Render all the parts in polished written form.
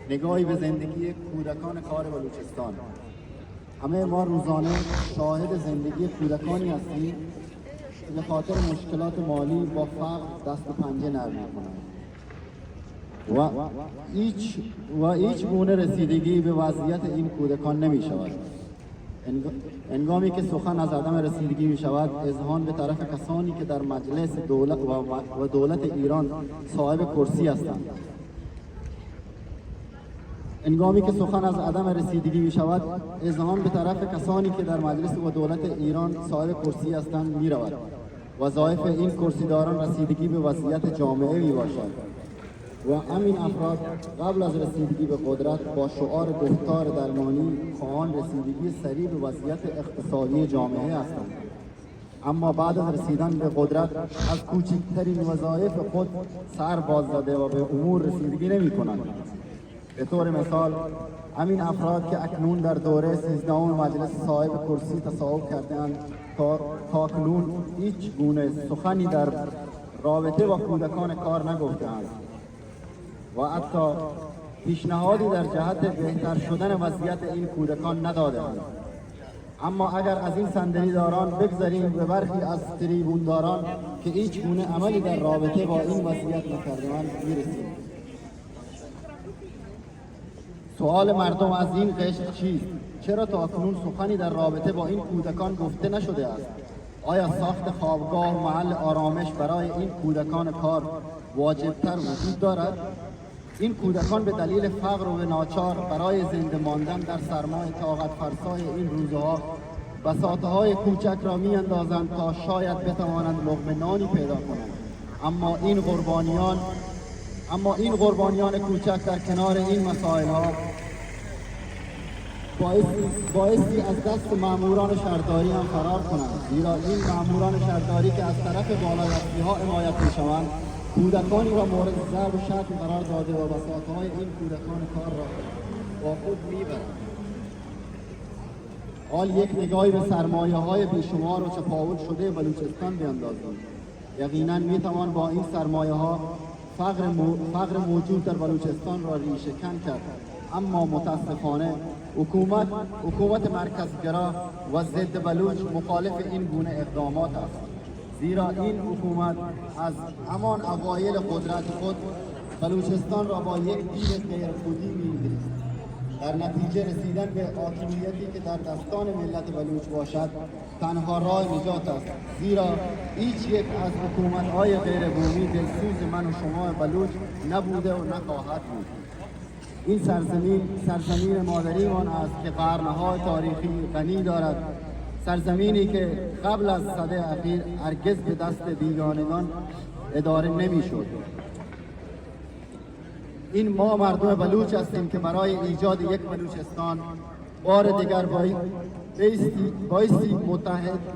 نگاهی به زندگی کودکان کار بلوچستان. همه ما روزانه شاهد زندگی کودکانی هستیم که به خاطر مشکلات مالی با فقر دست و پنجه نرم می‌کنند و هیچ گونه رسیدگی به وضعیت این کودکان نمی‌شود. هنگامی که سخن از عدم رسیدگی می شود، اذهان به طرف کسانی که در مجلس دولت و دولت ایران صاحب کرسی هستند. هنگامی که سخن از عدم رسیدگی می شود، اذهان به طرف کسانی که در مجلس و دولت ایران صاحب کرسی هستند می رود. وظایف این کرسیداران رسیدگی به وضعیت جامعه می باشد و همین افراد قبل از رسیدگی به قدرت با شعار گفتار درمانی خواهان رسیدگی سریع به وضعیت اقتصادی جامعه هستند، اما بعد از رسیدن به قدرت از کوچکترین وظایف خود سر باز زده و به امور رسیدگی نمی کنند. به طور مثال همین افراد که اکنون در دوره 13 مجلس صاحب کرسی تصاحب کرده‌اند تا اکنون هیچ گونه سخنی در رابطه با کودکان کار نگفته‌اند و حتی پیشنهادی در جهت بهتر شدن وضعیت این کودکان نداده‌اند. اما اگر از این صندلی‌داران بگذریم به برخی از تریبونداران که هیچ گونه عملی در رابطه با این وضعیت نکرده‌اند می‌رسیم. سوال مردم از این قشر چیست؟ چرا تا اکنون سخنی در رابطه با این کودکان گفته نشده است؟ آیا ساخت خوابگاه و محل آرامش برای این کودکان کار واجبتر وجود دارد؟ این کودکان به دلیل فقر و ناچار برای زنده ماندن در سرمای طاقت فرسای این روزها بساطه‌های کوچک را می‌اندازند تا شاید بتوانند لقمه نانی پیدا کنند. اما این قربانیان کوچک در کنار این مسائل‌ها بایستی از دست ماموران شهرداری هم فرار کنند، زیرا این ماموران شهرداری که از طرف بالادستی‌ها حمایت می‌شوند کودکانی را مورد ضرب و شتم قرار داده و بساطه‌های این کودکان کار را با خود می‌برند. حال یک نگاهی به سرمایه‌های بیشمار و چپاول شده بلوچستان بیندازیم. یقیناً می‌توان با این سرمایه‌ها فقر موجود در بلوچستان را ریشه کن کرد، اما متاسفانه حکومت مرکزگرا و ضد بلوچ مخالف این گونه اقدامات است، زیرا این حکومت از همان اوایل قدرت خود بلوچستان را با یک دین غیرخودی می‌گریست. در نتیجه رسیدن به حاکمیتی که در دستان ملت بلوچ باشد تنها راه نجات است، زیرا هیچ یک از حکومت‌های غیر بومی دلسوز من و شما بلوچ نبوده و نخواهد بود. این سرزمین مادریمان است که قرن‌های تاریخی غنی دارد، سرزمینی که قبل از سده اخیر هرگز به دست بیگانگان اداره نمی‌شد. این ما مردم بلوچ هستیم که برای ایجاد یک بلوچستان بار دیگر بایستی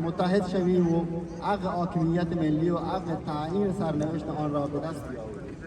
متحد شویم و حق حاکمیت ملی و حق تعیین سرنوشت آن را به دست بیاوریم.